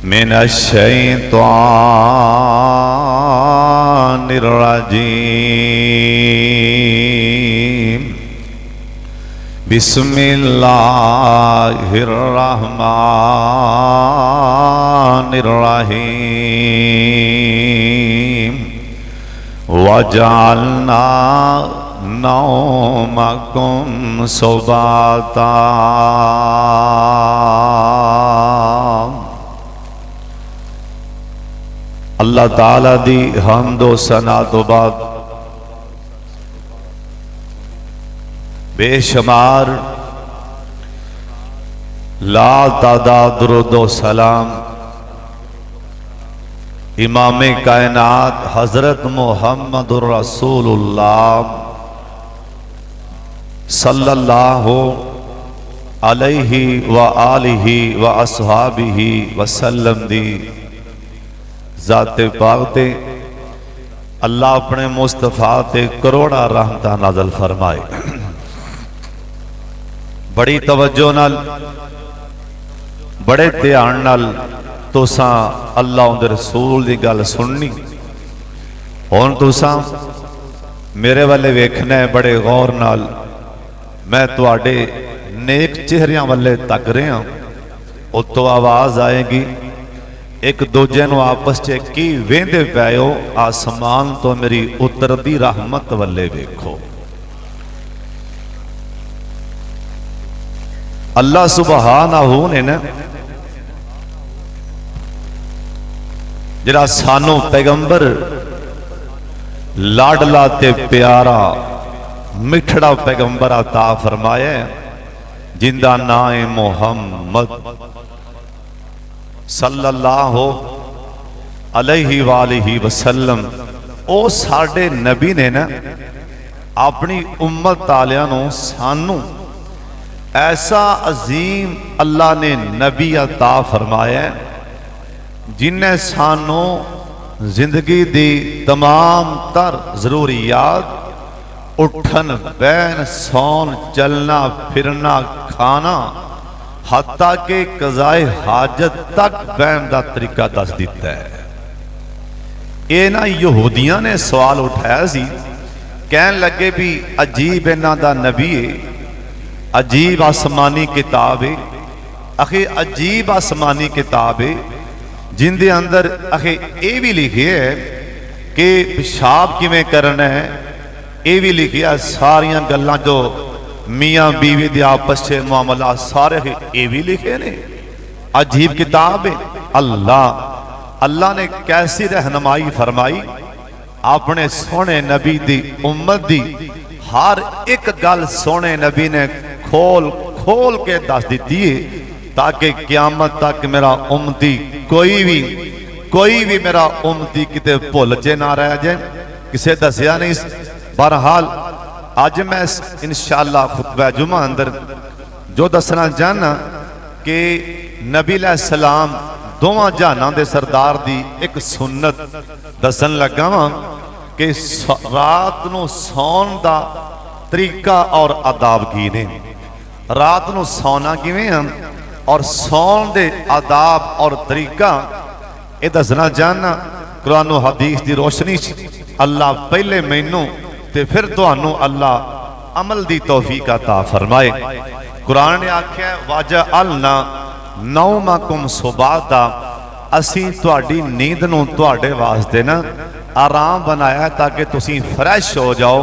मिनश्शैतानिर्रजीम बिस्मिल्लाहिर्रहमानिर्रहीम वजअलना नौमकुम सुबाता। अल्लाह ताला दी हम्दो सना तो बाद बेशुमार ला तादाद दुरूदो सलाम इमाम कायनात हजरत मुहम्मदुर रसूलुल्लाह सल्लल्लाहु अलैहि व आलिहि व अस्हाबिहि वसल्लम दी जाते पाक ते अल्लाह अपने मुस्तफा ते करोड़ा रहमतां नाज़िल फरमाए। बड़ी तवज्जो नाल बड़े ध्यान नाल तुसां अल्लाह उहदे रसूल दी गल सुननी। हुण तुसां मेरे वाले वेखना है बड़े गौर नाल। मैं तुहाडे नेक चेहरियां वाले तक रहा। उत्तों आवाज आएगी एक दूजे नूं आपस च की वेंदे पए हो। आसमान तो मेरी उतरदी रहमत वाले वेखो। अल्लाह सुबहानहू ने ना जिहड़ा सानू पैगंबर लाडला ते प्यारा मिठड़ा पैगंबर अता फरमाया जिंदा नाम है मुहम्मद सल्लल्लाहु अलैहि वालिहि वसल्लम। ओ साडे नबी ने ना अपनी उम्मत आलियां नूं सानू ऐसा अजीम अल्लाह ने नबी अता फरमाया जिन्हें सानू जिंदगी दी तमाम तर जरूरियात उठन बैन सौन चलना फिरना खाना हत्ता के कज़ाए हाजत तक बहन का तरीका दस दिता है। ये ना यहूदियां ने सवाल उठाया सी, कहन लगे भी अजीब इन्हां दा नबी है, अजीब आसमानी किताब है। आखिर अजीब आसमानी किताब है जिंदे अंदर आखिर ये भी लिखे है कि पेशाब किवें करना है, ये भी लिखिया सारियां गल्लां जो मियाँ बीवी दे आपस च मामला सारे ये भी लिखे ने। अजीब किताब है। अल्लाह ने कैसी रहनुमाई फरमाई अपने सोने नबी दी उम्मत दी। हर एक गल सोने नबी ने खोल खोल के दस दी है ताकि क़यामत तक मेरा उम्मती कोई भी मेरा उम्मती किते भुल च ना रह जाए। किसे दसिया नहीं। बहरहाल अज मैं इंशाअल्लाह खुतबा जुमा अंदर जो दसना चाहना कि नबी अलैहिस्सलाम दोवां जहानां दे सरदार दी एक सुन्नत दसन लगा वां कि रात नूं सौन दा तरीका और आदाब की ने। रात नूं सौना किवें है और सौन दे आदाब और तरीका ये दसना चाहना। कुरान और हदीस की रोशनी अल्लाह पहले मैनू ते फिर तुहानू अल्लाह अमल दी तौफीक अता फरमाए। कुरान ने आख्या वजअलना नौमकुम सुबाता, असी तुहाडी नींद नूं तुहाडे वास्ते ना आराम बनाया ताकि तुसी फ्रैश हो जाओ,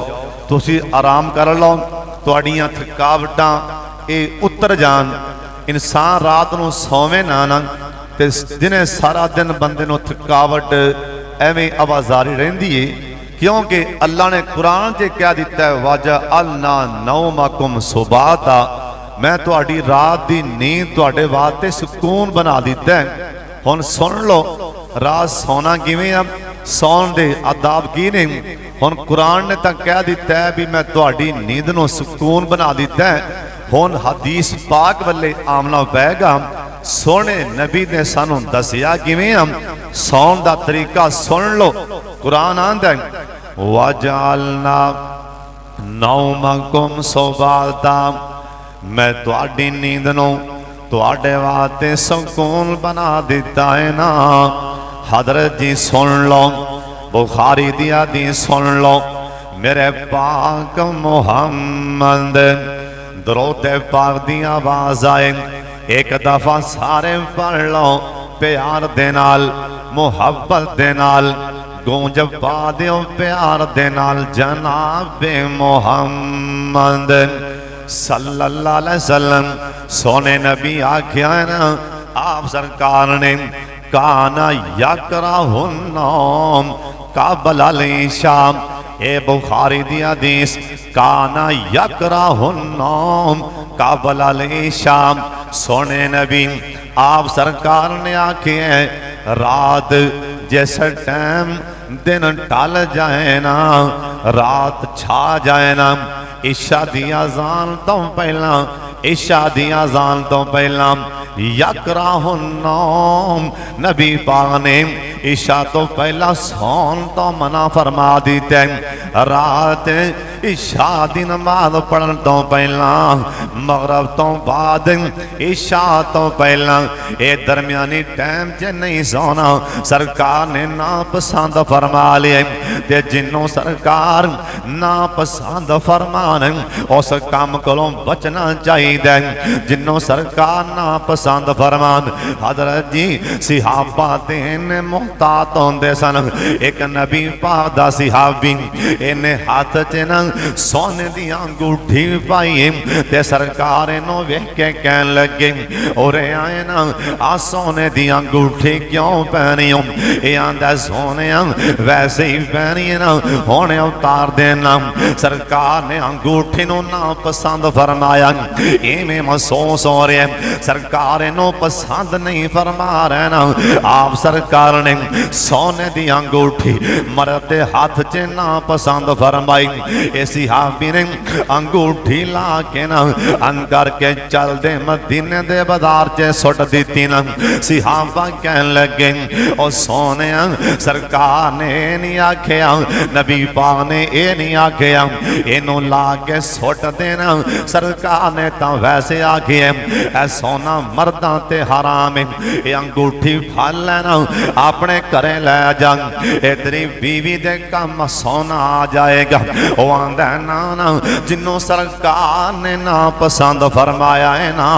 तुसी आराम कर लो, तुहाडियां थकावटां ये उतर जान। इंसान रात नूं सोवे ना ते दिने सारा दिन बंदे नूं थकावट एवें आवाजारी रहिंदी है। क्योंकि अल्लाह ने कुरान च क्या दिता है वजअलना नौमकुम सुबाता, मैं तुहाडी रात दी नींद तुहाडे वास्ते सुकून बना दिता है। हुण सुन लो रात सोना किवें आ, सौन दे आदाब की ने। हुण कुरान ने तां कह दिता है भी मैं तुहाडी नींद नूं सुकून बना दिता है। हुण हदीस पाक वाले आमना पैगा। सोने नबी ने सानू दसिया किवें आ सौन दा तरीका सुन लो। कुरान आंदा है वजअलना नौमकुम सुबाता, मैं तुहाडी नींद नूं तुहाडे वास्ते सुकून बना दिता है ना। हजरत जी सुन लो, बुखारी दी हदीस सुन लो। मेरे पाक मुहम्मद दरूद पाक दी आवाज आए, एक दफा सारे पढ़ लो प्यार दे नाल, मुहब्बत दे नाल, गूंज पा दियो प्यार दे नाल। जनाबे मुहम्मद सल्लल्लाहु अलैहि वसल्लम सोने नबी आख्या है ना, आप सरकार ने काना यकराहुन्नौम काबल अल इशा। ए बुखारी दी हदीस, काना यकराहुन्नौम काबल अल इशा। सोने नबी आप सरकार ने आखे रात जिस टाइम दिन टल जाए ना, रात छा जाए ना, इशा दी अज़ान तो पहला, इशा दी अज़ान तो पहला यकराहुन्नौम नबी पाक ने इशा तो पहला सौन तो मना फरमा दिते। रात इशा दी नमाज पढ़न तो पहला, मगरब तो बाद, इशा तो पहला, ये दरमियानी टाइम च नहीं सोना सरकार ने ना पसंद फरमा लिया। ते जिन्हों सरकार ना पसंद फरमान उस काम कोलों बचना चाहिए। जिन्हों सरकार ना पसंद फरमान, हजरत जी सिहाबा तेन मुहतात होंदे सन। एक नबी पाक दा सिहाबी इन्हें हाथ च ना सोने दी अंगूठी पाई, ते सरकार इनू वेख के कहन लगे, ओरे आए ना आ सोने दी अंगूठी क्यों पहनी हो? ये आंदा सोने वैसे ही पहनी है ना, होने उतार देना। सरकार ने अंगूठी नू ना पसंद फरमाया, इवें महसूस हो रहा है सरकार इनू पसंद नहीं फरमा रहे ना। आप सरकार ने सोने दी अंगूठी मर्द दे हाथ च ना पसंद फरमाई। इसी हाबी ने अंगूठी ला के ना अन करके चलते मदीने दे बाजार च सुट दी ना। सिहाबा कहन लगे, ओ सोने सरकार ने नहीं आख्या, नबी पाक ने यह नहीं आख्या इनू ला के सुट देना। सरकार ने तो वैसे आखे ऐ सोना मर्दां ते हराम है, ये अंगूठी फल लेना अपने घरे लै जा, तेरी बीवी दे कम सोना आ जाएगा। वो आंदा ना ना जिन्हों सरकार ने ना पसंद फरमाया है ना,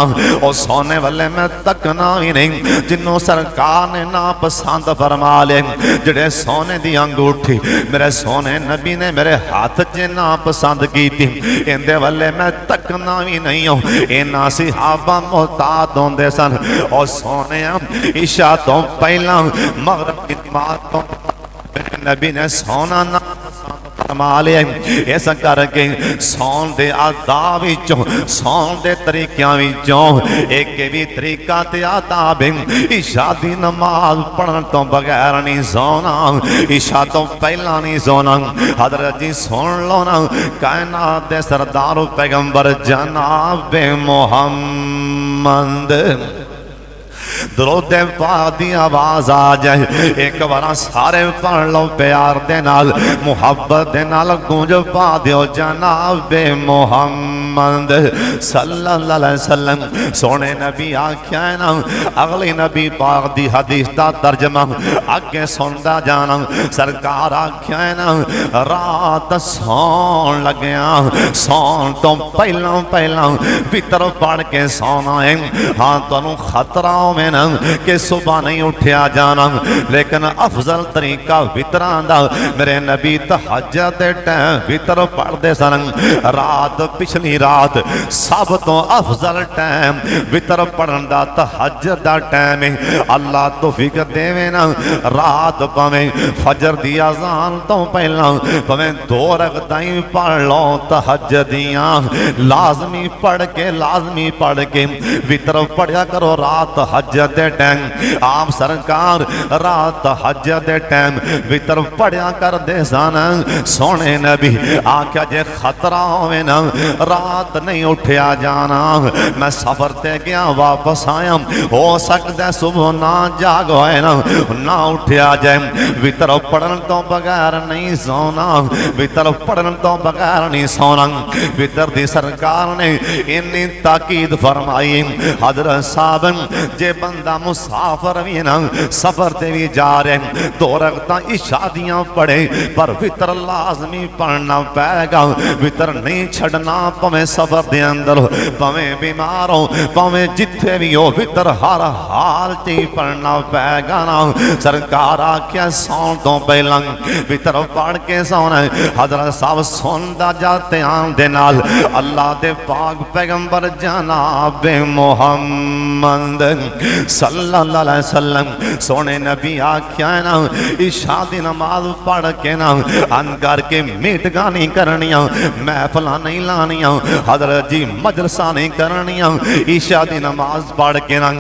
वो सोने वाले मैं तकना ही नहीं। जिन्हों सरकार ने ना पसंद फरमा ले, जिहड़े सोने दी अंगूठी मेरे सोने नबी ने मेरे हाथ च ना पसंद की थी, इंदे वाले मैं तकना भी नहीं हूँ। इन्ना सिहाबा मुहतात होंदे सन। और सोने इशा तो पहला मगरब की नमाज तो नबी ने सोना ना फरमा लिया। इस करके सौन दे आदाब विचों, सौन दे तरीकों विचों एक भी तरीका ते आदाब इशा दी नमाज पढ़न तो बगैर नहीं सोना, इशा तो पहला नहीं सोना। हजरत जी सुन लो ना, कायनात दे सरदार पैगंबर जनाबे मुहम्मद दरूद पाक दी आवाज आ जाए, एक बार सारे पढ़ लो प्यार दे नाल, मुहब्बत दे नाल गूंज पा दियो जनाबे मुहम्मद सल्लल्लाहु अलैहि वसल्लम। सोने नबी आख्या है ना, अगली नबी पाक दी हदीस दा तर्जमा अगे सुनदा जाना। सरकार आख्या है ना, रात सौन लग्या, सौन तो पहला पहला वितर पढ़ के सोना है। हाँ तुहानू खतरा होवे ना कि सुबह नहीं उठा जाना, लेकिन अफजल तरीका वितरां दा मेरे नबी तहज्जुद दे टाइम वितर पढ़दे सन। रात पिछली रात सब तो अफजल टाइम वितर पढ़न दा तहज्जुद दा टाइम है। अल्लाह तौफीक देवे ना, रात भावें फजर दी अज़ान तो पहला भावें 2 रकअतां ही पढ़ लो तहज्जुद दियां, लाजमी पढ़ के वितर पढ़िया करो रात तहज्जुद दे टाइम। आप सरकार रात तहज्जुद दे टाइम वितर पढ़िया कर दे सन। सोने नबी आख्या जे खतरा होवे ना, रात रात नहीं उठिया जाना, मैं सफर ते गया वापस आया, हो सकता सुबह ना जाग होए ना उठिया जाए। वितर पढ़न तो बगैर नहीं सोना, वितर पढ़न तो बगैर नहीं सोना। वितर दी सरकार ने इन्नी ताकीद फरमाई, हजरत साहब जे बंदा मुसाफर भी ना सफर ते भी जा रहे, 2 रकअतां इशा दियां पढ़े पर वितर लाजमी पढ़ना पैगा। वितर नहीं छड़ना, भावें सफर दे अंदर हो, भावें बीमार हो, भावें जिथे भी हो, वितर हर हाल च ही पढ़ना पैगा ना। सरकार आख्या सौन तो पहला वितर पढ़ के सोना। हजरत साहब सुनदा जा ध्यान दे नाल, अल्लाह दे पाक पैगंबर जनाब मुहम्मद सल्लल्लाहु अलैहि वसल्लम सोने नबी आख्या ना, इशा दी नमाज पढ़ के ना अन करके मीटगा नहीं करनिया, महफिल नहीं लानिया, हजरत जी मजलसा नहीं करनिया। ईशा दी नमाज पढ़ के ना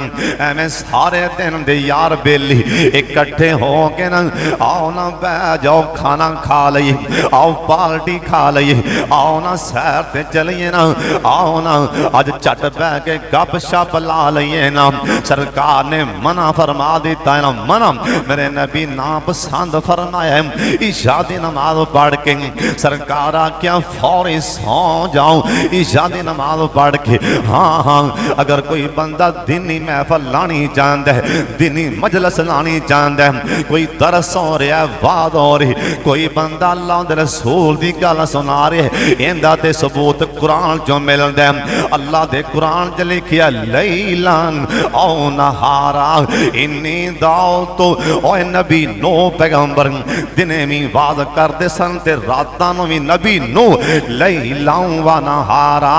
एवें सारे दिन दे यार बेली इकट्ठे हो के ना, आओ ना बह जाओ खाना खा लइए, आओ पार्टी खा लइए, आओ ना सैर ते चलिए ना, आओ ना अज झट बह के गप शप ला लइए ना। सरकार ने मना फरमा दिता है ना, मना मेरे नबी ना पसंद फरमाया। ईशा दी नमाज पढ़ के सरकार आख्या फौरी सौ जाओ। ईशा दी नमाज पढ़ के हाँ हाँ, अगर कोई बंदा दिनी महफल लानी चाहता है, दिनी मजलस लानी चाहता है, कोई दरस हो रहा वाद हो रही, कोई बंदा अल्लाह दे रसूल दी गल सुना रहा है, इंदा ते सबूत कुरान चो मिलदा है। अल्लाह दे कुरान च लिखिया लैलन औ नहारा इन्नी दाओ तो ओए नबी नो पैगंबर दिने भी वाद करते सन ते रातां नूं भी नबी नो लैलां व नहारा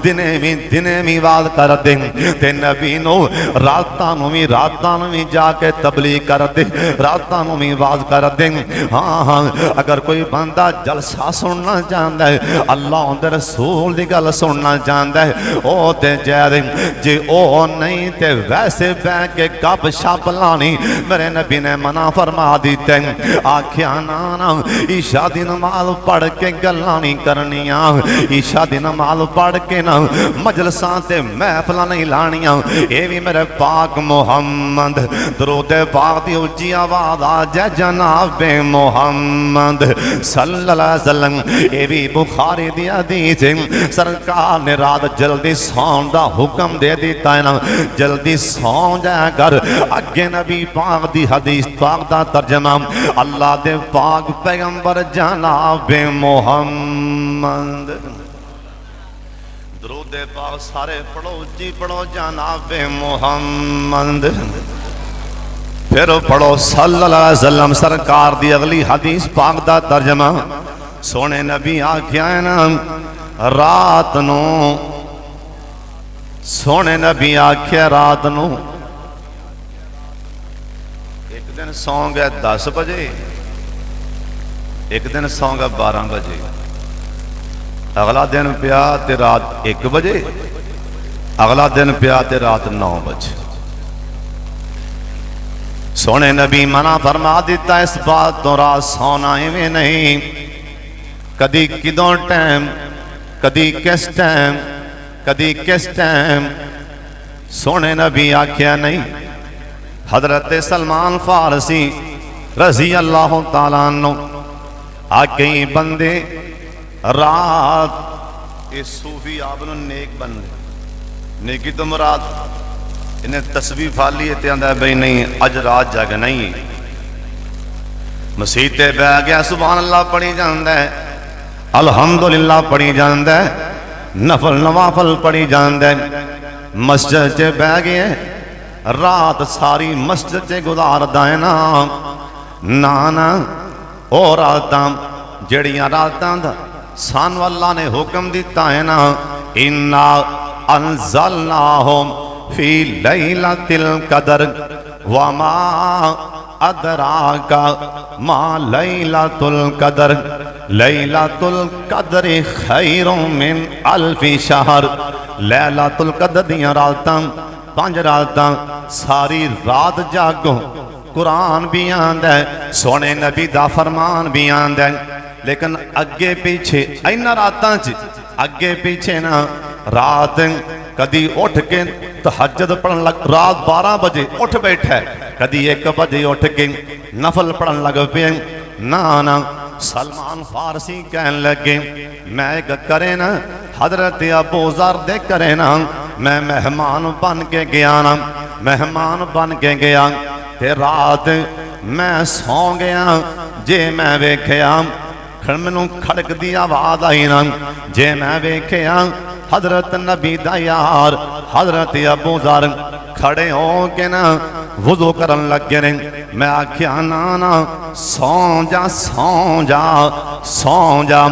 दिने भी वाद करदे ते नबी नो रातां नूं भी जाके तबलीग करदे, रातां नूं भी वाद करदे। हाँ हाँ, अगर कोई बंदा जलसा सुनना चाहता है, अल्लाह दे रसूल दी गल सुनना चाहता है, ओ ते जैदे जे ओ नहीं ते वैसे बह के गप शप लानी मेरे नबी ने मना फरमा दिते। आख्या ना ना ईशा दी नमाज पढ़ के गल्लां नहीं करनिया, ईशा दी नमाज पढ़ के ना मजलसां ते महफिलां नहीं लानियां। ये भी मेरे पाक मुहम्मद दरूद पाक दी उच्ची आवाज आ जय जनाब मुहम्मद सल्लल्लाहु अलैहि वसल्लम। ये भी बुखारी दी हदीस है, सरकार ने रात जल्दी सौन दा हुक्म दे दिता है ना, जल्दी सौ जाया कर। अगे नबी पाक दी हदीस पाक दा तर्जमा अल्लाह दे पाक पैगंबर जनाब मुहम्मद दरूद पाक सारे पढ़ो जी पढ़ो जनाब मुहम्मद, फिर पढ़ो सल्लल्लाहु अलैहि वसल्लम। सरकार दी अगली हदीस पाक दा तर्जमा सोने नबी आख्या है ना, रात नू सोने नबी आख्या रात नू एक दिन सौ गया 10 बजे, एक दिन सौ गया 12 बजे, अगला दिन पिया ते रात 1 बजे, अगला दिन पिया ते रात 9 बजे। सोने नबी मना फरमा दिता इस बात तो रात सोना इवें नहीं, कदी किदों टाइम, कदी किस टाइम, कदी किस टाइम। सोने नबी आख्या नहीं। हजरत सलमान फारसी रजी अल्लाह तआला अन्हु आके बंदे रात ये सूफी आपनो नेक बंदे, नेकी तो मुराद इन्हें तस्वीर फाली है, आंदा भाई नहीं अज रात जग नहीं, मसीते बह गया सुभान अल्लाह पढ़ी जाता है, अल्हम्दुलिल्लाह पढ़ी जाता है, नफल नवाफल पढ़ी जाता है, मस्जिद च बह गए रात सारी मस्जिद च गुजारदा है ना ना ना। और रातां जड़ियां रातां दा सानू अल्लाह ने हुक्म दिता है ना, इन्ना अनज़लनाहु फी लैलतिल कदर वमा अदराका मा लैलतुल कदर लैलतुल कदर खैरुम मिन अल्फि शहर। लैलतुल कदर दियां रातां 5 रातां सारी रात जागो। कुरान भी आंदा है, सोने नबी दा फरमान भी आंदा है, लेकिन अगे पीछे इन्हां रातां च अगे पीछे ना रात कदी उठ के तहज्जुद पढ़न लग, रात 12 बजे उठ बैठा, कदी 1 बजे उठ के नफल पढ़न लग पे। ना ना सलमान फारसी कहन लगे मैं एक करे ना हजरत अबू ज़र दे करे ना मैं मेहमान बन के गया ना, मेहमान बन के गया ते रात मैं सौ गया। जे मैं वेख्या मैनू खड़क दी आवाज आई ना, जे मैं वेख्या हजरत नबी दा यार हजरत अबू ज़र खड़े हो के ना वुज़ू करन लगे ने। मैं आख्या ना ना सौ जा सौ जा सौ जा,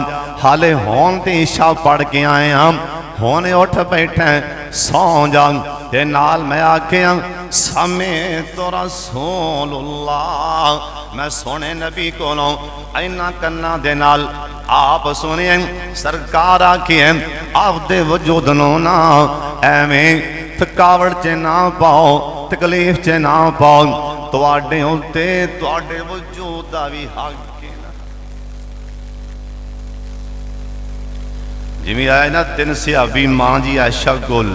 हाले होन ते ईशा पढ़ के आए हम, होने उठ बैठे सौ जा। ते नाल मैं आख्या समय तो रसूलुल्लाह, मैं सोने नबी कोलों इन्ना कन्ना दे नाल आप सुने सरकार आखिए आप दे वजूद नो ना एवें थकावट च ना पाओ, तकलीफ च ना पाओ, तुहाडे उत्ते तुहाडे वजूद दा भी हक है ना। जिवें आए ना 3 सहाबी मां जी आयशा कोल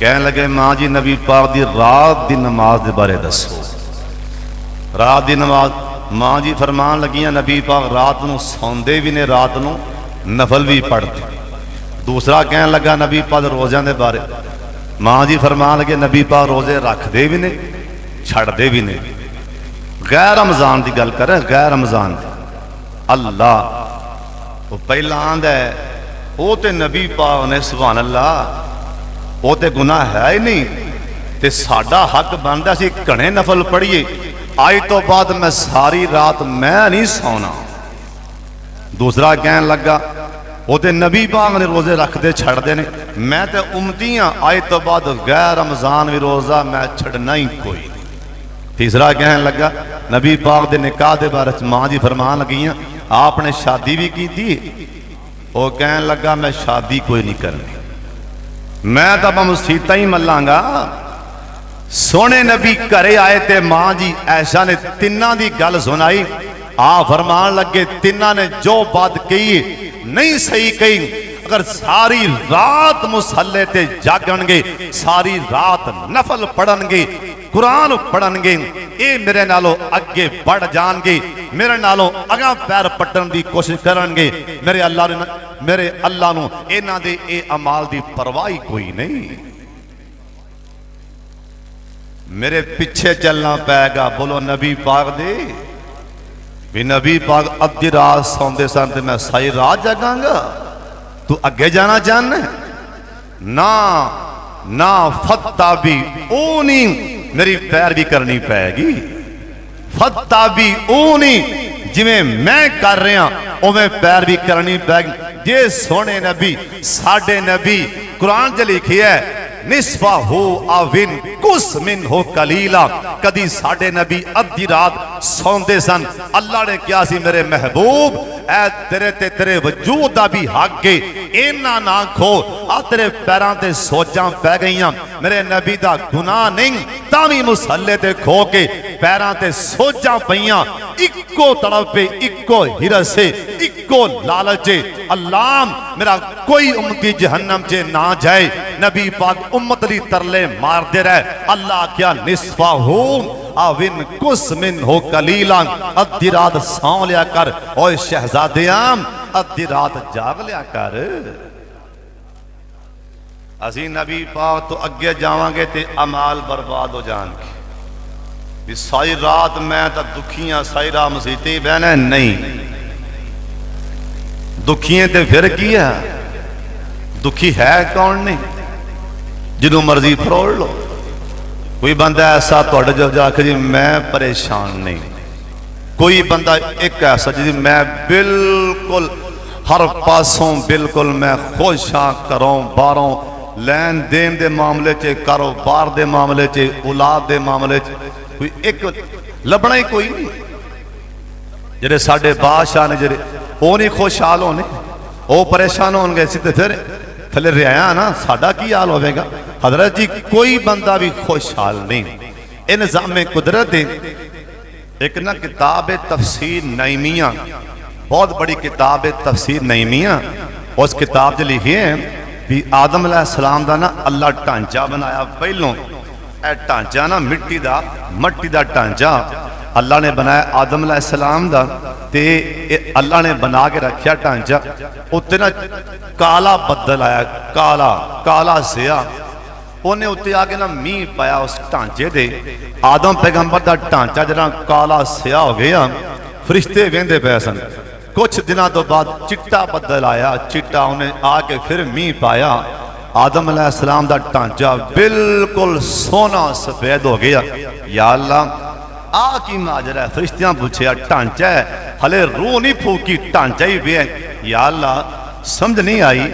कहन लगे मां जी नबी पाक दी रात दी नमाज दे बारे दसो। रात दी नमाज मां जी फरमान लगियां नबी पाक रात नूं सौंदे भी ने, रात नूं नफल भी पढ़ते। दूसरा कहन लगा नबी पाक रोज़ियां दे बारे, मां जी फरमान लगे नबी पाक रोज़े रखते भी ने छड़ते भी ने। गैर रमज़ान की गल कर, गैर रमज़ान अल्लाह वो पहला आंदा है वो तो नबी पाक ने सुभान अल्लाह वो तो गुनाह है ही नहीं, तो साडा हक बनता सी घने नफल पढ़िए। आज तो बाद मैं सारी रात मैं नहीं सौना। दूसरा कहन लगा वो तो नबी पाक ने रोजे रखते छड़ते ने, मैं तो उम्मती हाँ आज तो बाद गैर रमज़ान भी रोज़ा मैं छड़ना ही कोई नहीं। तीसरा कहन लगा नबी पाक के निकाह के बारे मां जी फरमान लगियां आपने शादी भी की थी। वो कहन लगा मैं शादी कोई नहीं करनी, मैं तो मसीता ही मल्लांगा। सोने नबी घरे आए ते मां जी ऐशा ने तिन्ना दी गल सुनाई। आ फरमान लगे तिन्ना ने जो बात कही नहीं सही कही, अगर सारी रात मुसल्ले ते जागणगे, सारी रात नफल पढ़नगे, कुरान पढ़नगे, ये मेरे नालों अगे बढ़ जाएंगे, मेरे नालों अगा पैर पट्टन की कोशिश करनगे। मेरे अल्लाह नूं इन्हां दे ए अमाल दी परवाह कोई नहीं। मेरे पीछे चलना पैगा। बोलो नबी पाक दे भी नबी पाक अद्धी रात सौंदे सन ते मैं सारी रात जागांगा, तू अगे जाना चाहना ना ना फत्ता भी ओ नहीं, मेरी पैर भी करनी पैगी। फत्ता भी ओ नहीं, जिवें मैं कर रहा उवें पैर भी करनी पैगी। जे सोने नबी साडे नबी कुरान च लिखी है निस्फा हो आविन कुस मिन हो कलीला, कदी साडे नबी अद्धी रात सौंदे सन। अल्लाह ने क्या सी मेरे महबूब ऐ तेरे ते तेरे वजूद दा भी हक है, इन्ना ना खो आ तेरे पैरां ते सोजां पै गईयां। मेरे नबी दा गुनाह नहीं तावी मुसल्ले ते खो के पैरां ते सोजां पईयां। इक्को तड़प पे इक्को हिरस से इक्को लालच अल्लाह मेरा कोई उम्मती जहन्नम च ना जाए। नबी पाक उम्मत दी तरले मारदे रहे। अल्लाह क्या निस्फा हो आविन कुस मिन हो कलीला, अद्धी रात सौ लिया कर और शहजादियां अद्धी रात जाग लिया कर। असी नबी पाक तो अगे जावांगे ते अमाल बर्बाद हो जाएंगे। सारी रात मैं तो दुखियां सारी रात मसीते बहना नहीं, दुखिए ते फिर की है, दुखी है कौन नहीं, जिन्हों मर्जी फरोड़ लो। कोई बंदा ऐसा थोड़े जो जाके जी मैं परेशान नहीं, कोई बंदा एक ऐसा जी मैं बिल्कुल हर पासों बिल्कुल मैं खुश हाँ, घरों बारों लैन देन दे मामले च, कारोबार दे मामले च, औलाद दे मामले च कोई एक लभना ही कोई नहीं। जेडे साडे बादशाह ने जेडे वो नहीं खुशहाल होने, वो परेशान होंगे तो फिर थले रिया ना साडा की हाल होगा। हजरत जी कोई बंदा भी खुशहाल नहीं। इन निज़ामे कुदरत एक ना किताब तफसीर नईमिया, बहुत बड़ी किताब तफसीर नईमिया, उस किताब च लिखे भी आदम अलैहिस्सलाम का ना अल्लाह ढांचा बनाया पहलों। यह ढांचा ना मट्टी का ढांचा अल्लाह ने बनाया आदम अलैहिस्सलाम का, ते अल्लाह ने बना के रखा ढांचा। उत्ते ना काला बदल आया, काला सिया, उन्हें उत्ते आके ना मीह पाया उस ढांचे दे। आदम पैगंबर का ढांचा जरा काला सिया हो गया। फरिश्ते वेंदे पे सन। कुछ दिनों तो बाद चिट्टा बदल आया, चिट्टा उन्हें आके फिर मीह पाया। आदम अलैहिस्सलाम का ढांचा बिल्कुल सोना सफेद हो गया। या अल्लाह आ की माजरा है? फरिश्तियां पूछया ढांचा है, हले रूह नहीं फूकी, ढांचा ही वे। या अल्लाह समझ नहीं आई,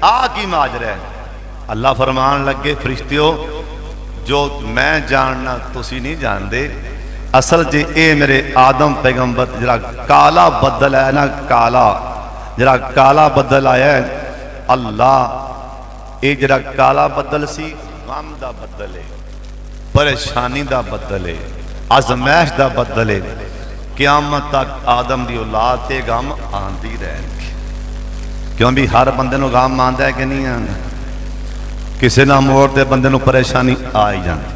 आ की माजरा है? अल्लाह फरमान लगे फरिश्तियों जो मैं जानना तुसी नहीं जानते। असल च ये मेरे आदम पैगंबर जरा काला बदल है ना, जरा काला बदल आया है। अल्लाह ये जरा काला बदल सी गम दा बदल है, परेशानी दा बदल है, आजमैश दा बदल है। क़यामत तक आदम की औलाद ते गम आंदी रहेगी। क्यों भी हर बंदे नूं गम आंदा है कि नहीं आंदा? किसी ना मोड़ ते बंदे नूं परेशानी आ ही जाती।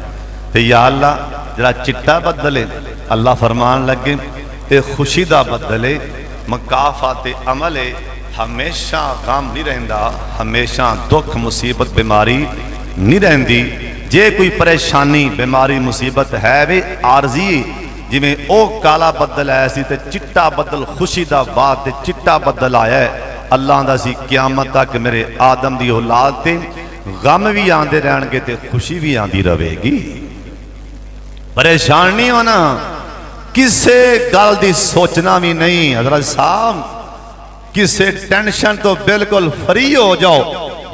तो या अल्लाह जरा चिट्टा बदल है। अल्लाह फरमान लगे ये खुशी का बदल है, मकाफात अमल है। हमेशा गम नहीं रहिंदा, हमेशा दुख मुसीबत बीमारी नहीं रहिंदी। जे कोई परेशानी बीमारी मुसीबत है वे आरजी, जिमें ओ काला बदल आया सी ते चिट्टा बदल खुशी का बाद ते चिट्टा बदल आया है। अल्लाह दा सी क़यामत तक मेरे आदम की औलाद ते गम भी आते रहणगे ते खुशी भी आती रहेगी। परेशान नहीं होना, किसी गल की सोचना भी नहीं। हज़रत साहब किसी टेंशन तो बिल्कुल फ्री हो जाओ।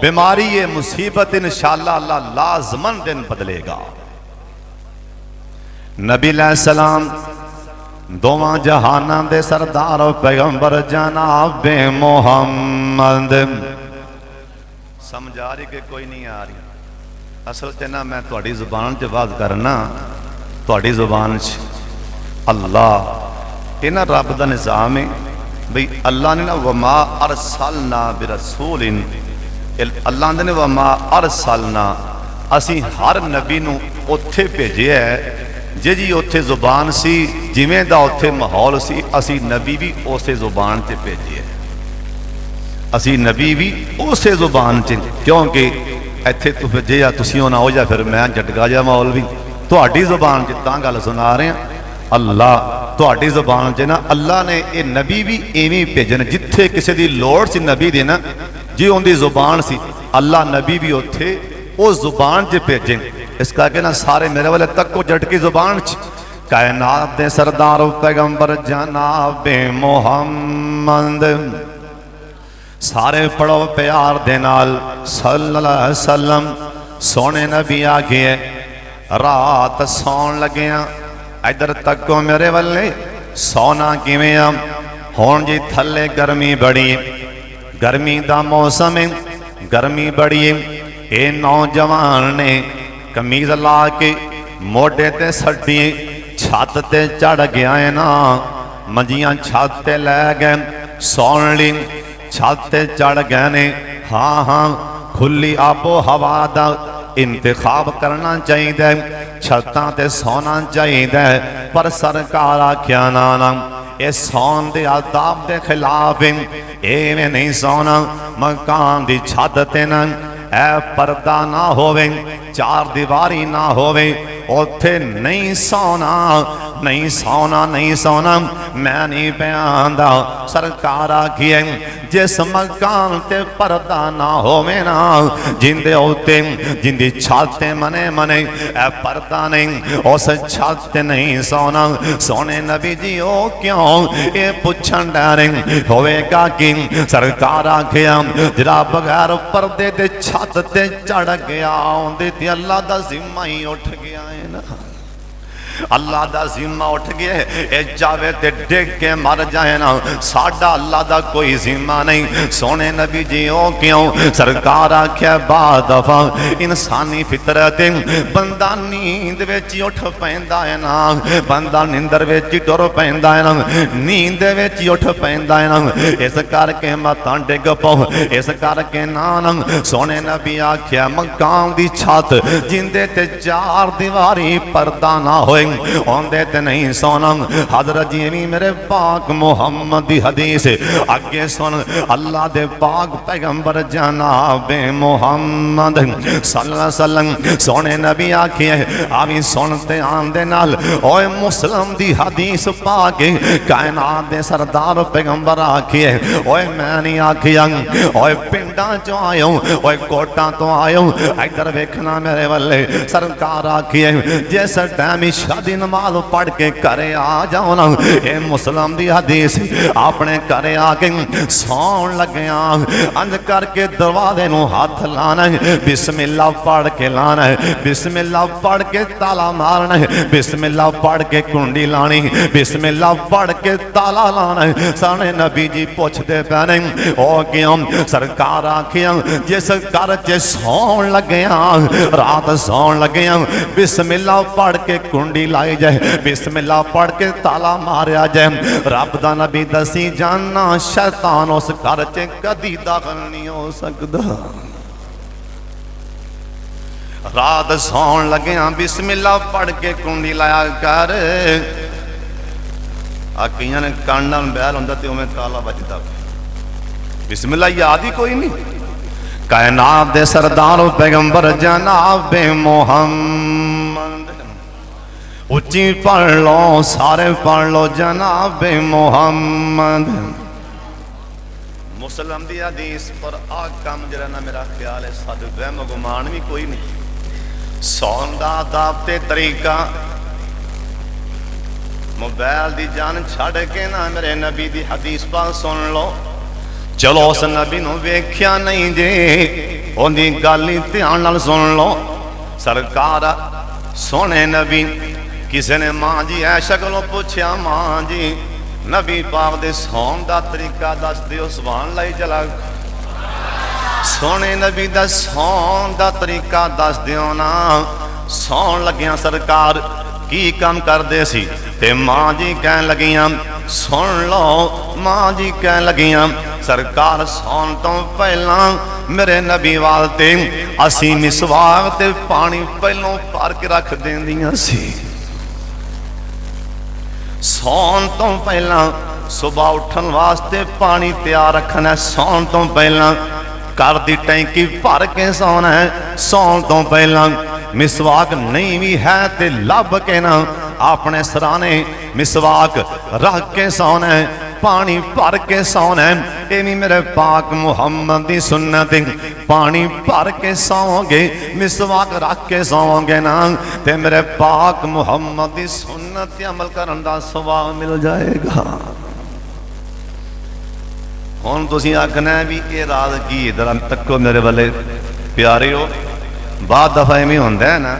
बीमारी है, मुसीबत इंशाअल्लाह अल्लाह लाजमन दिन बदलेगा। नबी अलैहिस्सलाम दोवां जहानां दे सरदार पैगंबर जनाब मोहम्मद। समझ आ रही कि कोई नहीं आ रही? असल च ना मैं तुहाडी जुबान च बात करना, तुहाडी जुबान च अल्लाह ये ना रब का निज़ाम है बई। अल्लाह ने ना वमा अरसलना बिरसूलिन, अल्लाह ने वमा अरसलना, असी हर नबी नूं उत्थे भेजिया है जे जी उत्थे जुबान सी जिवें दा उत्थे माहौल सी, असी नबी भी उस जुबान से भेजे। असी नबी भी उस जुबान च, क्योंकि इत्थे तू जे या तुसीं होना हो जा फिर मैं झटका जा माहौल भी तुहाडी जुबान च तां गल सुना रहे हैं। अल्लाह तुहाडी जुबान च ना अल्लाह ने ये नबी भी इवें भेजन जिथे किसी की लोड़ सी नबी दी ना, जी उनकी जुबान सी अल्लाह नबी भी उत्थे उस जुबान च भेजे। इस करके ना सारे मेरे वाले तक झटकी जुबान च कायनात दे सरदार पैगंबर जनाब मोहम्मद। सारे पढ़ो प्यार दे नाल सल्लल्लाहु अलैहि वसल्लम। सोने नबी आ गए रात सौन लगे, इधर तको मेरे वाले सोना किवें आ? हुण जी थले गर्मी बड़ी, गर्मी का मौसम है, गर्मी बड़ी है। ये नौजवान ने कमीज ला के मोढे ते सड्डी छत ते चढ़ गया है ना, मंजियां छत ते लै गए सौन ली, छत ते चढ़ गए ने। हाँ हाँ खुली आबो हवा का इंतखाब करना चाहिए, छत्तां ते सोना चाहिए। पर सरकार आख्या ना ये सौन दे आदाब के खिलाफ एवें नहीं सोना। मकान की छत ते ना ए पर्दा ना होवे, चार दीवारी ना होवे, उथे नहीं सोना, नहीं सोना, नहीं सोना। मैं नहीं पहनदा। सरकार आखिए जिस मकान ते पर्दा ना होवे ना, जिंदे उत्ते जिंदी छत मने मने ए पर्दा नहीं, उस छत ते नहीं सोना। सोने नबी जी ओ क्यों ये पुछन डरे होवेगा कि? सरकार आखिया जरा बगैर पर्दे ते छत ते चढ़ गया उनदे ते अल्लाह दा जिम्मा ही उठ गया है ना। अल्लाह दा जिम्मा उठ गया, ये जावे ते डिग के मर जाए ना, साडा अल्लाह दा कोई जिम्मा नहीं। सोने नबी जी ओ क्यों? सरकार आख्या बाद दफा इंसानी फितरत बंदा नींद विच उठ पैंदा है ना, बंदा निंदर विच टुर पैंदा है ना, नींद विच उठ पैंदा है ना, इस करके मतां डिग पो, इस करके ना सोने नबी आख्या मकाम दी छत जिंदे ते चार दीवारी पर्दा ना होए आंदे ते नहीं सोना। हजरत जी भी मेरे पाक मुहम्मद दी हदीस अगे सुन, अल्लाह दे पाक पैगंबर जनाबे मुहम्मद सल्लल्लाहु अलैहि वसल्लम सोने नबी आखिए आवी सुनते आंदे नाल ओए मुस्लिम दी हदीस पाके कायनात दे सरदार पैगंबर आखिए ओए मैं नहीं आखिया, ओए पिंडा चो आयो, ओए कोटा तो आयो, इधर वेखना मेरे वाले सरकार आखिए जिस टाइम शादी नमाज पढ़ के घरे आ जाओ ना, ये मुस्लिम दी हदीस अपने घरे आके सौन लग्या अंज करके दरवाजे नूं हाथ लाना है, बिस्मिल्लाह पढ़ के लाना है, बिस्मिल्लाह पढ़ के ताला मारना है, बिस्मिल्लाह पढ़ के कुंडी लानी, बिस्मिल्लाह पढ़ के ताला लाना है। साने नबी जी पूछते पैने ओ क्यों? सरकार आखिया जिस घर च सौन लग्या रात सौन लग्या बिस्मिल्लाह पढ़ के कुंडी लाई जाए, बिस्मिल्लाह पढ़ के ताला मारिया जाए, रब दा नबी दसी जाना शैतान उस घर च कदी दाखिल नहीं हो सकता। रात सौन लग्या बिस्मिल्लाह पढ़ के कुंडी लाया कर, कईयां ने कान नाल बैल हुंदा ते उवें ताला बजदा, बिस्मिल्लाह याद ही कोई नहीं। कायनात दे सरदार पैगंबर जनाबे मुहम्मद, उच्ची पढ़ लो सारे पढ़ लो जनाबे मुहम्मद। मुस्लिम दी हदीस पर आ काम जरा ना मेरा ख्याल है साडे वहम गुमान भी कोई नहीं। सौन दा आदाब ते तरीका मोबाइल दी जान छड़ के ना मेरे नबी दी हदीस पर सुन लो। चलो उस नबी नूं वेख्या नहीं जे उहदी गल ही ध्यान नाल सुन लो। सरकार सोने नबी किसी ने मां जी ऐशा कोलों पूछया मां जी नबी पाक दे सौन दा तरीका दस दिओ, सुभान अल्लाह चला। सोने नबी दा सौन दा तरीका दस दिओ ना। सौन लग्या सरकार की काम करदे सी ते मां जी कहन लगियां सुन लो। मां जी कहन लगियां सरकार सौन तो पहला मेरे नबी वाल ते असी मिसवाक ते पानी पहलों भर के रख देंदियां सी। सौन तो पहला सुबह उठन वास्ते पानी तैयार रखना, सौन तो पहला घर दी टैंकी भर के सौना है। सौन तो पहला मिसवाक नहीं भी है ते लभ के ना अपने सराने मिसवाक रख के सौना है, पानी भर के सौना है। ये भी मेरे पाक मुहम्मद दी सुन्नत, पानी भर के सौंगे मिसवाक रख के सौंगे ना ते मेरे पाक मुहम्मद दी सुन्नत अमल करन दा सवाब मिल जाएगा। हुण तुसीं आखना भी ये राज की, इधर तक्को मेरे वाले प्यारे हो। बाद दफा इवें हुंदा है ना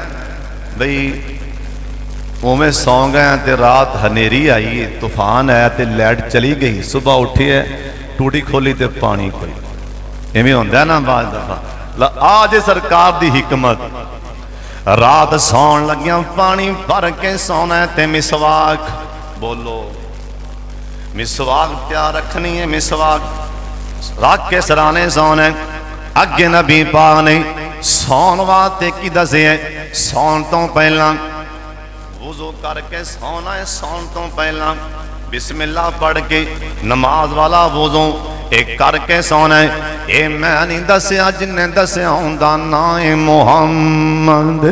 बई उवें सौ गए तो रात हनेरी आई, तूफान आया तो लाइट चली गई, सुबह उठी है टूटी खोली तो पानी कोई, इवें होंदा है ना बाद दफा। आज सरकार दी हिकमत, रात सौन लग्या पानी भर के सौना है ते मिसवाक बोलो, मिसवाक तैयार रखनी है, मिसवाक रख के सराने सौना है। अगे नबी पाक ने सौन वास्ते की दसे है, सौन तो पहला वुज़ू करके सौना है। सौन तो पहला बिस्मिल्लाह पढ़ के नमाज वाला वुज़ू एक करके सोना है। ये मैं नहीं दसिया जिन्हें दसिया हुंदा ना है मुहम्मद।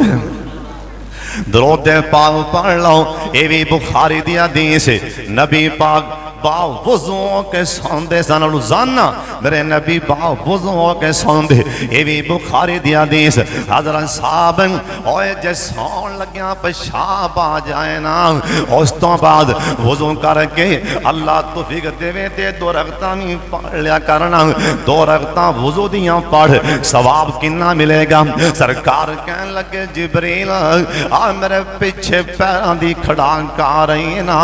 दरूद पाक पढ़ लो, ये भी बुखारी दी हदीस। नबी पाक बावुज़ू होके सौंदे सन। रोज़ाना मेरे नबी बावुज़ू होके सौंदे। ये भी बुखारी दी हदीस। हज़रत साहब ओए जे सौन लग्या पेशाब आ जाए ना, उस तो बाद वुज़ू करके अल्लाह तौफीक देवे ते 2 रकअतां भी पढ़ लिया करना। 2 रकअतां वुज़ू दियां पढ़, सवाब कितना मिलेगा? सरकार कहन लगे जिबरील आ मेरे पीछे पैरों की खड़ाक आ रही है ना,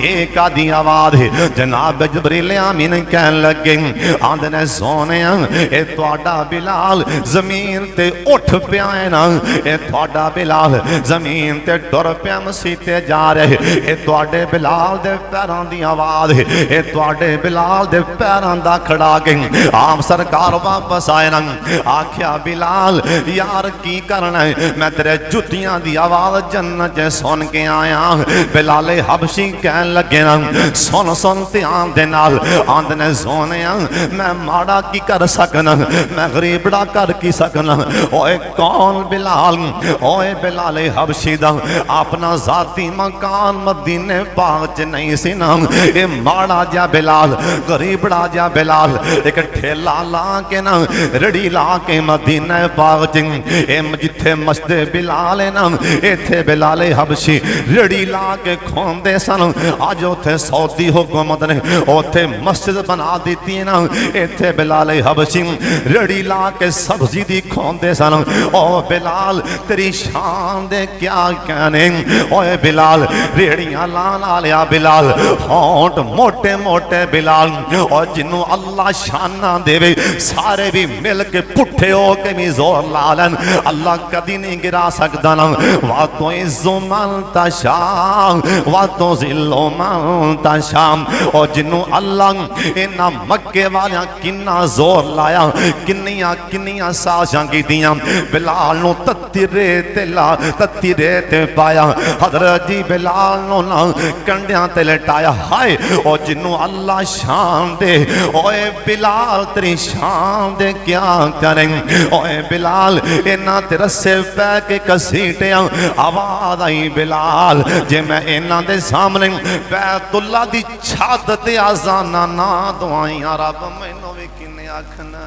एक आधी आवाज जनाब जिबरील आमीन कहन लगे। आंदे ने सोने ये तुहाडा बिलाल जमीन ते उठ पिया है ना, ये तुहाडा बिलाल जमीन ते टुर पिया मसीते जा रहे। ये तुहाडे बिलाल दे पैरों की आवाज, ये तुहाडे बिलाल दे पैरों दा खड़ा के। आप सरकार वापस आए ना, आख्या बिलाल यार की करना है, मैं तेरे जुतियां दी आवाज जन्नत सुन के आया। बिलाले हबशी कहन लगे ना, सुन सुन ध्यान दे नाल। आंदने सोने मैं माड़ा की कर सकना, मैं गरीबड़ा कर की सकना। ओए कौन बिलाल? ओए बिलाले हबशी दा अपना जाती मकान मदीने पाक च नहीं सी ना, ये माड़ा जा बिलाल, गरीबड़ा जा बिलाल एक ठेला ला के ना, रड़ी ला के मदीने पाक च जिथे मस्जिदे बिलाल है ना, इथे बिलाले हबशी रड़ी ला के खोंदे सन। अज उथे सऊदी हुकूमत ने उथे मस्जिद बना दी है ना, इथे बिलाले हबशी रड़ी ला के सब्जी दी खोंदे सन। ओ बिलाल तेरी शान दे क्या कहने? ओए बिलाल रेड़ियां ला लिया बिलाल, होंठ मोटे मोटे बिलाल, और जिन्हों अल्लाह शाना देवे सारे भी मिल के पुठे हो के भी जोर ला लेन, अल्लाह कदी नहीं गिरा सकता ना। वातों इज़्ज़ो मन तशा वातों ज़िल्लो मन तशा, और जिन्हों अल्लाह इन्ना मक्के वालियां किन्ना जोर लाया, किन्नियां किन्नियां साज़ां कीतियां, बिलाल नूं तत्ती रेत पाया। हज़रत जी बिलाल नूं ना कंडियां ते लटाया। हाय और जिन्हों अल्लाह शान दे, ओए बिलाल तेरी शान दे क्या करें? ओए बिलाल इन्हां ते रस्से पै के घसीटिया, आवाज आई बिलाल जे मैं इन्हां दे सामने बैतुल्ला दी छत ते आज़ाना ना दवाइयां, रब मैनू भी किन्ने आखना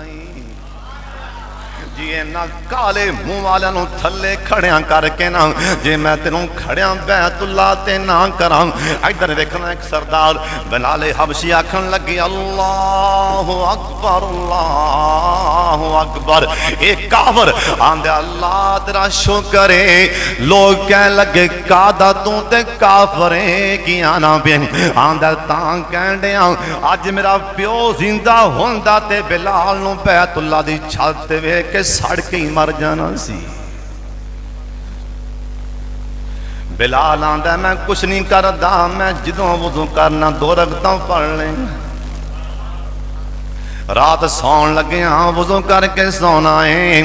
जी इन्ना काले मुंह वाले थले खड़िया करके ना, जे मैं तेनों खड़िया बैतुल्ला ते ना करा। इधर देखना एक सरदार बिलाले हबशी आखन लगी अल्लाहु अकबर अल्लाहु अकबर। एक काफर आंदे अल्लाह तेरा शुक्र है। लोग कह लगे कादा तू ते काफर है की आना पे? आंदा तां कहन दिया अज मेरा प्यो जिंदा होंदा ते बिलाल नूं बैतुल्ला दी छत ते वेख के सड़ के ही मर जाना सी। बिलाल आंदा मैं कुछ नहीं करदा, मैं जदों वुज़ू करना 2 रकअतां पढ़ लें। रात सौन लगे हाँ वुज़ू करके सोना है,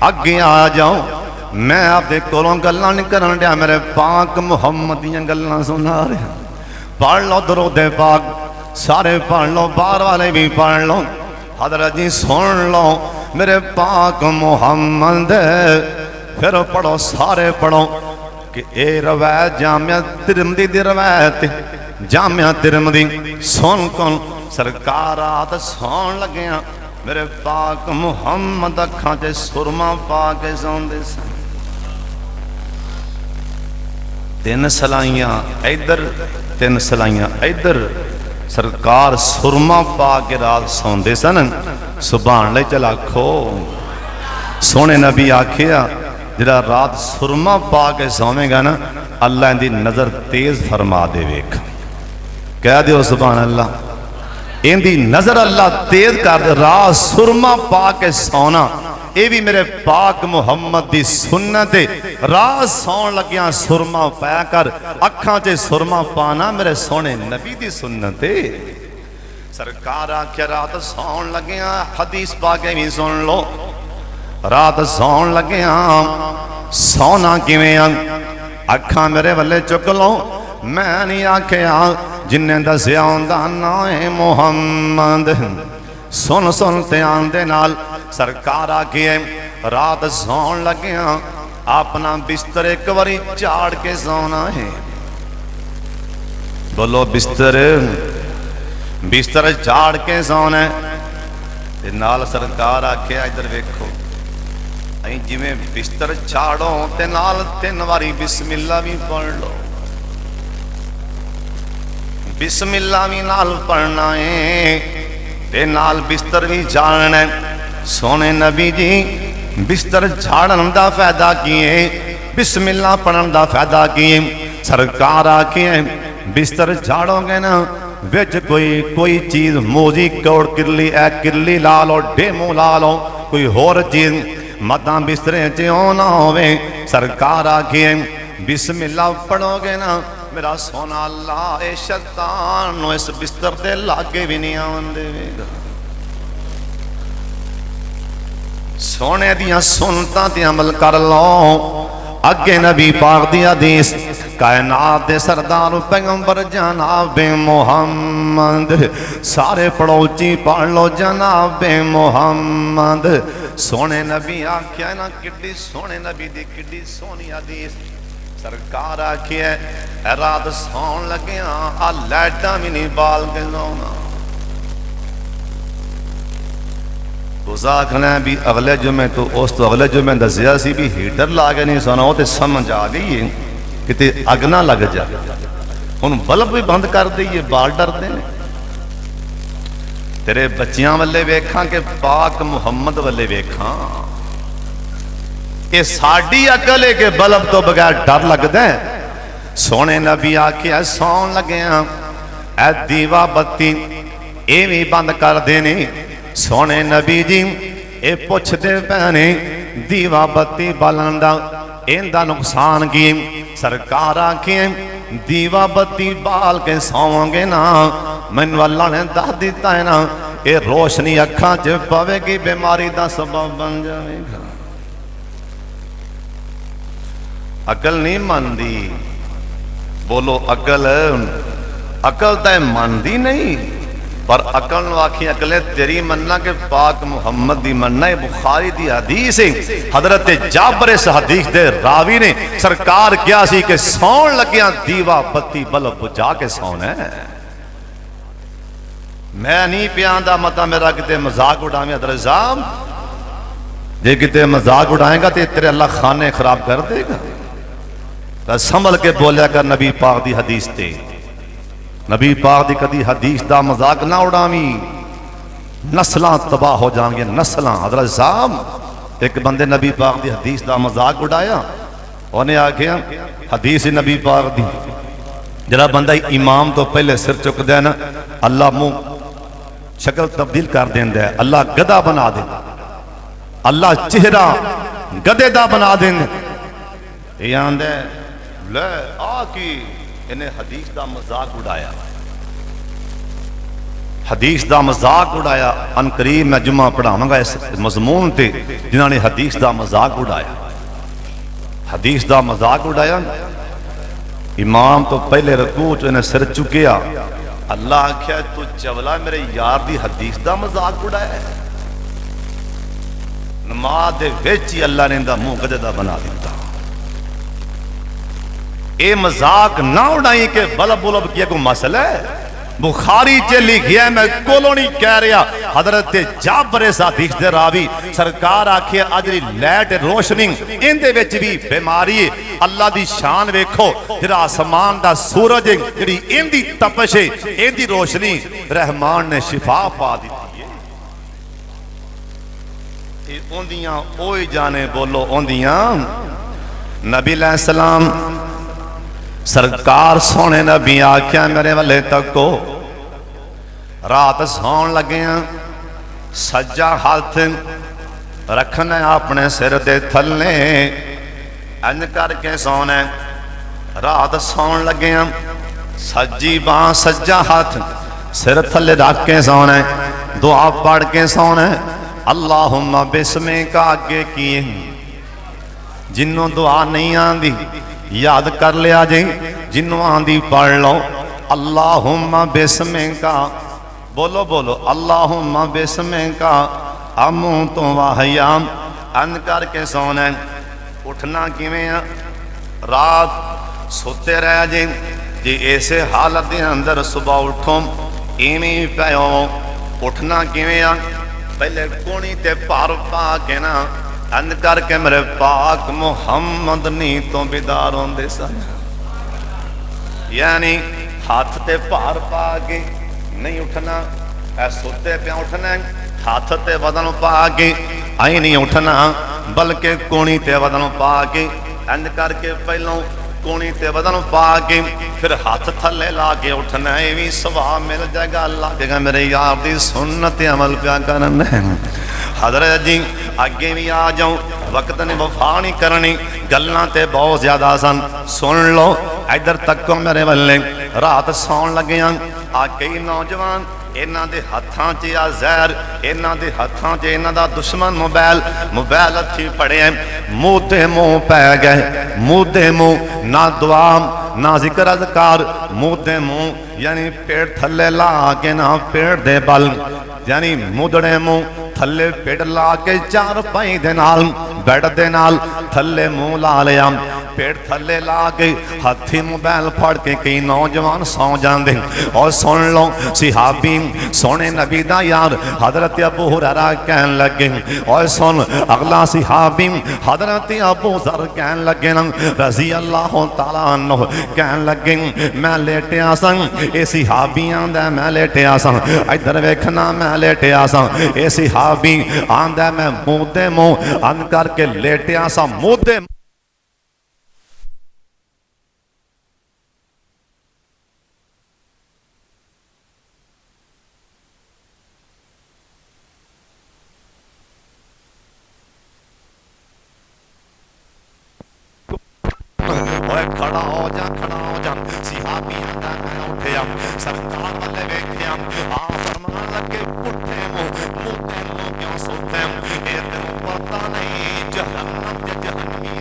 अगे आ जाओ मैं आपदे कोलों गल्लां नहीं करन दिया, मेरे पाक मुहम्मद दीयां गल्लां सुना रहा। पढ़ लो दरूद पाक सारे पढ़ लो, बाहर वाले भी पढ़ लो। हज़रत जी सुन लो मेरे पाक मुहम्मद, फिर पढ़ो सारे पढ़ो कि ए रवायत जामिया तिरमिज़ी दी रवायत, जामिया तिरमिज़ी सुन कौन सरकार रात सौन लगे मेरे पाक मुहम्मद अखां च सुरमा पा के सौंदे सन। 3 सलाइयां इधर 3 सलाइयां इधर, सरकार सुरमा पा के रात सौंदे सन। सुभान अल्लाह चल आखो। सोने नबी आखिया जिहड़ा रात सुरमा पा के सोवेगा ना, अल्लाह इहदी नज़र तेज फरमा देवेगा। कह दिओ सुभान अल्लाह। इहदी नज़र अल्लाह तेज कर दे। रात सुरमा पा के सोना ये भी मेरे पाक मुहम्मद दी सुन्नत है। रात सौन लग्या सुरमा पाया कर, अखां च सुरमा पाना मेरे सोने नबी दी सुन्नत है। सरकार आख्या रात सौन लग्या, हदीस पाके भी सुन लो। रात सौन लग्या सौना किवें? अखां मेरे वल्ले चुक लो, मैं नहीं आख्या जिन्हें दसिया उनदा नाम है मुहम्मद। सुन सुन ध्यान दे नाल सरकार आखिए रात सौन लग्या अपना बिस्तर एक बारी झाड़ के सोना है। बोलो बिस्तर बिस्तर झाड़ के सौना ते नाल सरकार आख्या इधर वेखो अं जिमें बिस्तर झाड़ो ते नाल 3 वारी बिस्मिल्ला भी पढ़ लो। बिस्मिल्ला भी नाल पढ़ना है ते नाल बिस्तर भी झाड़ना है। सोने नबी जी बिस्तर झाड़न का फायदा की है, बिस्मिल्ला पढ़न का फायदा की है। सरकार आखी है बिस्तर झाड़ोगे ना विच कोई चीज मोजी कौड़ किरली ए किरली ला लो डेमो ला लो कोई होर चीज मता बिस्तरे च ना होवे। सरकार आखी है बिस्मिल्ला पढ़ोगे ना मेरा सोना अल्लाह ए शैतान इस बिस्तर के लागे भी नहीं आवन देगा। सोने दियां सुनतां ते अमल कर लो। अगे नबी पाक दी हदीस कायनात दे सरदार पैगंबर जनाब मुहम्मद सारे पड़ोची पढ़ लो जनाब मुहम्मद। सोने नबी आख्या ना किड्डी सोने नबी दी किड्डी सोहनी हदीस। सरकार आखिए रात सौन लगे आ लाइटां भी नहीं बाल के लाना। तुस आखना भी अगले जुमे तो उस तो अगले जुमे दसिया सी भी हीटर ला के नहीं सोना वो तो समझ आ गई है किते अग ना लग जाए। हुण बल्ब भी बंद कर दईए बाल डरते हैं। तेरे बच्चियां वाले वेखा के पाक मुहम्मद वाले वेखा ये साड़ी अकल है कि बल्ब तो बगैर डर लगता है। सोने नबी आखिया सौन लगे ए दीवा बत्ती ये भी बंद कर देने। सोने नबी जी ये पुछते पैने दीवा बत्ती बालन दा इनदा नुकसान की। सरकार आखिए दीवा बत्ती बाल के सौंगे ना मैनू अल्लाह ने दस दिता है ना ये रोशनी अखा च पवेगी बीमारी का सबब बन जाएगा। अकल नहीं मनती। बोलो अकल अकल तो मनती नहीं पर अकल आखी अकले तेरी मनना के पाक मुहम्मद दी मनना। बुखारी दी हदीस है हजरत जाबर इस हदीस दे रावी ने सरकार क्या सी कि सौन लग्या दीवा बत्ती बल्ब बुझा के सौना है। मैं नहीं पिया मता मेरा किते मजाक उड़ावे हजरत साहब जे किते मजाक उड़ाएगा तो तेरे अल्लाह खाने खराब कर देगा। तो संभल के बोलिया कर नबी पाक दी हदीस ते। नबी पाक दी कदी हदीस दा मजाक ना उड़ावी नस्लां तबाह हो जाएंगे नस्लां। हजरत साहब एक बंदे नबी पाक दी हदीस दा मजाक उड़ाया उन्हें आखिया हदीस नबी पाक दी जरा बंदा इमाम तो पहले सिर चुकदा है ना अल्लाह मुंह शक्ल तब्दील कर देंदा है। अल्लाह गधा बना दे अल्लाह चेहरा गधे दा बना देंदा। ये आंदा ले आ की इन्हें हदीस का मजाक उड़ाया। हदीस का मजाक उड़ाया। अनकरीब मैं जुम्मा पढ़ावांगा इस मजमून ते जिन्होंने हदीस का मजाक उड़ाया। हदीस का मजाक उड़ाया इमाम तो पहले रकू च इन्हें सिर चुकिया। अल्लाह आख्या तू चवला मेरे यार दी हदीस का मजाक उड़ाया। नमाज दे विच ही अल्लाह ने इनदा मुंह गधे दा बना दिता। ये मजाक ना उड़ाई के बल्ब बुलब किया कोई मसला है। बुखारी च लिखिया मैं कोलों नहीं कह रहा। हजरत जाबर हदीस दे रावी सरकार आखिया अजरी लाइट रोशनी इंदे विच भी बीमारी है। अल्लाह दी शान वेखो जेड़ा आसमान दा सूरज जेड़ी इंदी तपश है इंदी रोशनी रहमान ने शिफा पा दी है। ये ओंदियां ओए जाने बोलो ओंदियां नबी अलैहि सलाम सरकार सोने नबी आख्या मेरे वाले तको रात सौन लगे सज्जा हाथ रखना अपने सिर दे थले इंज करके सोना। रात सौन लगे सज्जी बां सज्जा हाथ सिर थले रख के सोना। दुआ पढ़ के सोना। अल्लाहुम्मा बिस्मे का आगे किए जिन्हों दुआ नहीं आती याद कर लिया जी जिन्हों आंदी पढ़ लो। अल्लाहुम्मा बिस्मे का बोलो बोलो अल्लाहुम्मा बिस्मे का अमू तो वाहयाम अंध करके सोना। उठना किवें रात सोते रह जे जे इसे हालत के अंदर सुबह उठो इवें पो उठना किवें आ पहले कोनी ते भार पा के ना अंद करके मेरे पाक मुहम्मद नी तो बेदार होंदे सन यानी हाथ ते भार पा के नहीं उठना ऐ सोते पे उठना हाथ ते बदन पा के आई नहीं उठना बल्कि कोनी ते बदन पा के इंज करके पहलों कोनी ते बदन पा के फिर हाथ थले ला के उठना ये भी सवाब मिल जाएगा लगेगा मेरे यार दी सुन्नत अमल प्या करना हजरत जी अगे भी आ जाऊं वक्त ने वफा नहीं करनी गल्लां ते बहुत ज्यादा सन सुन लो इधर तको मेरे वाले रात सौन लगे आ कई नौजवान इन्हां दे हत्थां च आ जहर इन्हां दे हत्थां च इन्हां दा दुश्मन मोबाइल हथी पड़े मुंह ते मुंह पै गए मुंह ते मुंह ना दुआ ना जिक्र अज़कार मुंह ते मुंह यानी पेट थले ला के ना पेट दे बल यानी मुदड़े मुंह थले पेट ला के चार पाई दे नाल बेड दे नाल थले मुंह ला लिया पेट थले ला के हाथी मोबाइल फड़ के कई नौजवान सौ जाते और सुन लो सिहाबी सोने नबी दा यार हजरत अबू हुरैरा कहन लगे और सुन अगला सिहाबी हजरत अबू ज़र कहन लगे रज़ी अल्लाह तआला अन्हु कहन लगे मैं लेटिया सन ये सिहाबियां दा मैं लेटिया सन इधर वेखना मैं लेटिया सन ये सिहाबी आंदा मैं मुंह ते मुंह अन करके लेटिया सा मुंह ते खड़ा हो जा सिहाबी आंदा मैं उठिया सरकार वाले वेखिया आ फरमान लगे पुठे मुंह ते मुंह क्यों सोते ए तेनू पता नहीं जहन्नम ते जहन्नमी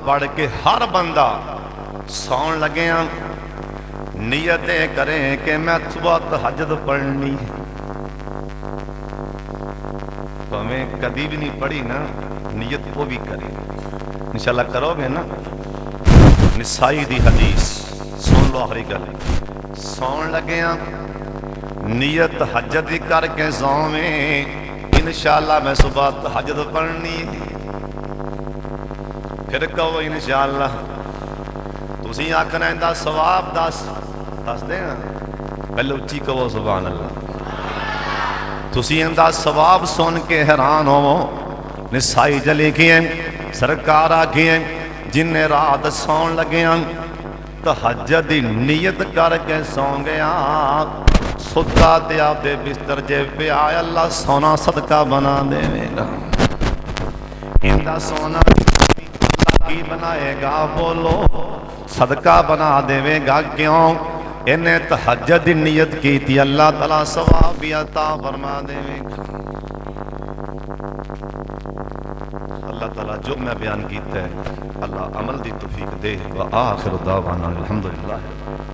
बढ़ के हर बंदा सौन लगे नियत करें कि मैं सुबह तहज्जुद पढ़नी हमें कभी भी नहीं पढ़ी ना नियत वो भी करें इंशाल्लाह करोगे ना निसाई दी हदीस सुन लो आखिरी गल सौन लगे नियत तहज्जुद करके सोवें इंशाल्लाह मैं सुबह तहज्जुद पढ़नी फिर कहो इंशाअल्लाह तुसी आखना इंदा सवाब दस दे पहले उच्ची कहो सुभान अल्लाह तुसी इंदा सवाब सुन के हैरान होवो निसाई जली किए सरकार आखिए जिन्ने रात सौन लगे तहज्जुद दी नियत करके सौ गया सुता ते आपदे बिस्तर जे पिया अल्लाह सोना सदका बना देवेगा इंदा सोना की बनाएगा बोलो सदका बना देवेगा क्यों इन्हें तहज्जुद दी नियत की थी अल्लाह ताला सवाब भी अता फरमा देवेगा अल्लाह ताला जो मैं बयान किया है अल्लाह अमल दी तौफीक दे व आखिर दावाना अल्हम्दुलिल्लाह।